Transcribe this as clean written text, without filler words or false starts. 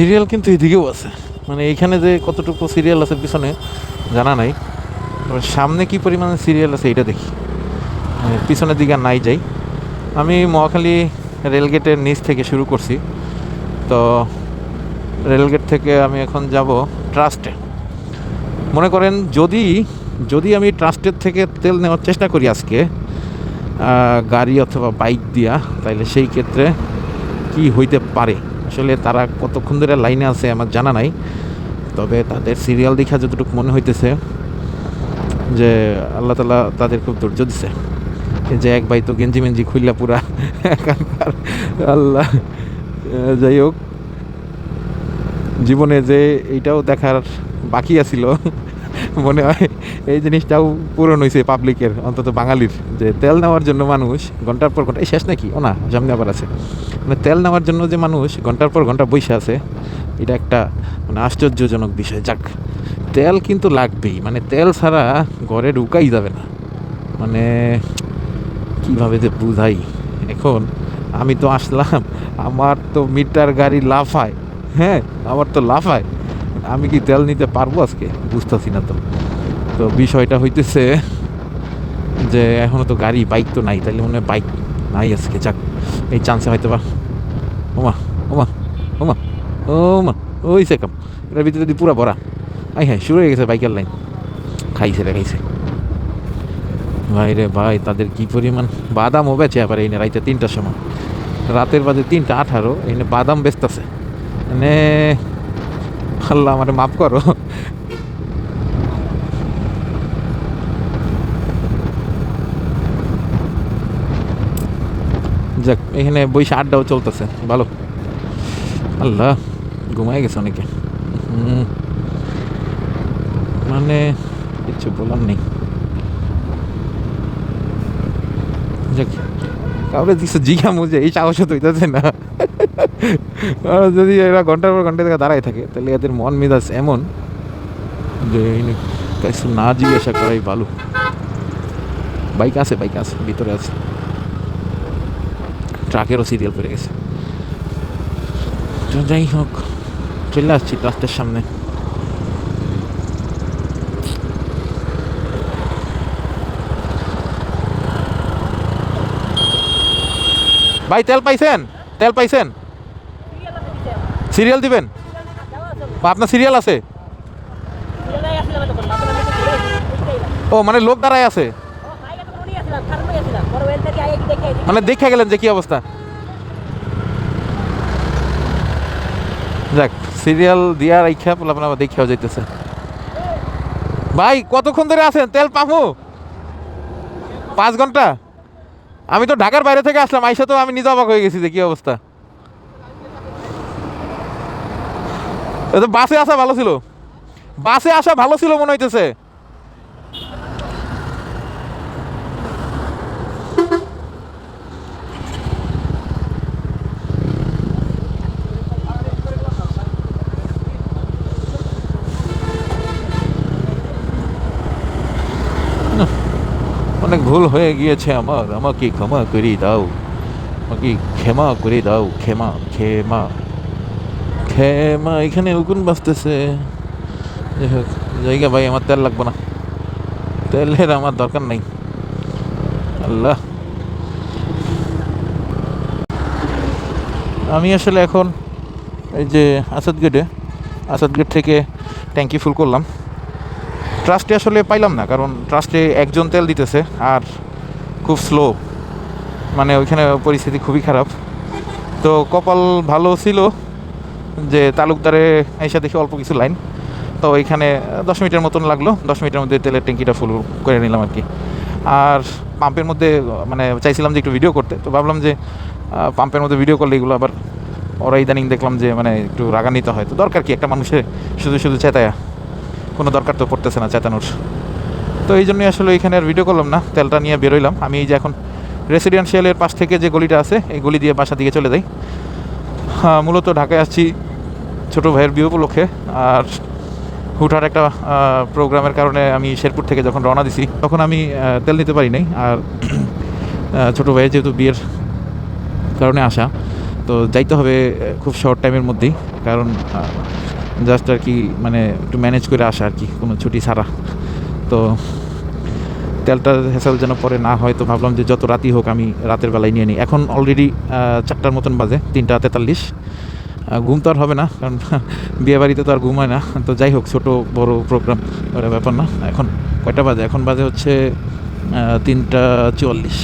Serial কিন্তু এদিকেও আছে, মানে এইখানে যে কতটুকু সিরিয়াল আছে পিছনে জানা নাই, তবে সামনে কি পরিমাণে সিরিয়াল আছে এটা দেখি। পিছনের দিকে আর নাই যাই। আমি মহাখালী রেলগেটের নিচ থেকে শুরু করছি, তো রেলগেট থেকে আমি এখন যাব ট্রাস্টে। মনে করেন যদি যদি আমি ট্রাস্টের থেকে তেল নেওয়ার চেষ্টা করি আজকে গাড়ি অথবা বাইক দিয়া, তাইলে সেই ক্ষেত্রে কি হইতে পারে, আসলে তারা কতক্ষণ ধরে লাইনে আছে আমার জানা নাই, তবে তাদের সিরিয়াল দেখা যতটুকু মনে হইতেছে যে আল্লাহ তাআলা তাদের খুব ধৈর্য দিছে। যে এক ভাই তো গেঞ্জি মেঞ্জি খুললা পুরা আল্লাহ। যাই হোক, জীবনে যে এইটাও দেখার বাকি আছিল, মনে হয় এই জিনিসটাও পূরণ হয়েছে পাবলিকের, অন্তত বাঙালির, যে তেল নেওয়ার জন্য মানুষ ঘন্টার পর ঘন্টা, এই শেষ নাকি ও না সামনে আবার আছে, মানে তেল নেওয়ার জন্য যে মানুষ ঘন্টার পর ঘন্টা বসে আছে, এটা একটা মানে আশ্চর্যজনক বিষয়। যাক, তেল কিন্তু লাগবেই, মানে তেল ছাড়া ঘরে ঢুকাই যাবে না, মানে কীভাবে যে বুঝাই। এখন আমি তো আসলাম, আমার তো মিটার গাড়ি লাফায়, হ্যাঁ আমার তো লাফায়, আমি কি তেল নিতে পারবো আজকে বুঝতেছি না। তো বিষয়টা হইতেছে যে এখনও তো গাড়ি বাইক তো নাই, তাইলে মনে হয় বাইক নাই আজকে। যাক, এই চান্সে হয়তো বা ওমা ওমা ওমা ওমা ওই সে কাম, এটার ভিতরে যদি পুরা ভরা, আই হ্যাঁ শুরু হয়ে গেছে বাইকের লাইন। খাইছে রে খাইছে ভাই রে ভাই, তাদের কি পরিমাণ বাদামও বেচে আবার এই রাইতে 3টার সময়, রাতের বাজে 3:18, এই বাদাম বেচতেছে। মানে আল্লাহ আমারে মাফ করো। যাক, এখানে বইসে আড্ডাও চলতেছে ভালো। আল্লাহ, ঘুমাই গেছে অনেকে, মানে কিছু বলার নেই। যাক, কাউরে কিছু জিজ্ঞামু যে এই সাহস তো হইতেছে না। আর যদি এরা ঘন্টার পর ঘন্টা থেকে দাঁড়ায় থাকে, তাহলে এদের মন মেজাজ এমন যে কিছু না জিজ্ঞাসা করাই ভালো। বাইক আছে ভিতরে আছে, ট্রাকেরও সিরিয়াল পড়ে গেছে। যাই হোক, চলে আসছি রাস্তার সামনে। ভাই তেল পাইছেন? সিরিয়াল দিবেন? আপনার সিরিয়াল আছে? ও মানে লোক দাঁড়ায় আছে, মানে দেখে গেলেন যে কি অবস্থা। যাক, সিরিয়াল দিয়া রাইখা আপনার আবার দেখাও যাইতেছে। ভাই কতক্ষণ ধরে আছেন? তেল পাবো 5 ঘন্টা। আমি তো ঢাকার বাইরে থেকে আসলাম, আইসা তো আমি নিজে অবাক হয়ে গেছি যে কি অবস্থা। বাসে আসা ভালো ছিল মনে হইতেছে। অনেক ভুল হয়ে গিয়েছে আমার, আমাকে ক্ষমা করে দাও, আমাকে ক্ষমা করে দাও, ক্ষমা ক্ষমা ক্ষমা। এখানে উকুন বাজতেছে। যাই হোক, জায়গা ভাই, আমার তেল লাগবে না, তেলের আমার দরকার নাই। আল্লাহ, আমি আসলে এখন এই যে আসাদগেট থেকে ট্যাঙ্কি ফুল করলাম। ট্রাস্টে আসলে পাইলাম না, কারণ ট্রাস্টে একজন তেল দিতেছে আর খুব স্লো, মানে ওইখানে পরিস্থিতি খুবই খারাপ। তো কপাল ভালো ছিল যে তালুকদারে এসে দেখি অল্প কিছু লাইন, তো ওইখানে 10 মিনিটের মতন লাগলো, 10 মিনিটের মধ্যে তেলের ট্যাঙ্কিটা ফুল করে নিলাম আর কি। আর পাম্পের মধ্যে মানে চাইছিলাম যে একটু ভিডিও করতে, তো ভাবলাম যে পাম্পের মধ্যে ভিডিও করলে এগুলো আবার ওরা ইদানিং দেখলাম যে মানে একটু রাগান্বিত হয়, তো দরকার কি একটা মানুষের শুধু চেতায়া, কোনো দরকার তো পড়তেছে না চেতানোর। তো এই জন্যই আসলে এখানে আর ভিডিও করলাম না, তেলটা নিয়ে বেরোইলাম। আমি এই যে এখন রেসিডেন্সিয়ালের পাশ থেকে যে গলিটা আছে, এই গলি দিয়ে বাসা দিকে চলে যাই। মূলত ঢাকায় আসছি ছোটো ভাইয়ের বিয়ে উপলক্ষে, আর হুটহাট একটা প্রোগ্রামের কারণে আমি শেরপুর থেকে যখন রওনা দিছি তখন আমি তেল নিতে পারি নাই। আর ছোটো ভাইয়ের যেহেতু বিয়ের কারণে আসা, তো যাইতে হবে খুব শর্ট টাইমের মধ্যেই, কারণ জাস্ট আর কি মানে একটু ম্যানেজ করে আসা আর কি, কোনো ছুটি ছাড়া। তো তেলটা হেসাল যেন পরে না হয়, তো ভাবলাম যে যত রাতই হোক আমি রাতের বেলায় নিয়ে নিই। এখন অলরেডি 4টার মতন বাজে, 3:43। ঘুম তো আর হবে না, কারণ বিয়েবাড়িতে তো আর ঘুম হয় না। তো যাই হোক, ছোটো বড় প্রোগ্রাম ব্যাপার না। এখন কয়টা বাজে? এখন বাজে হচ্ছে 3:44।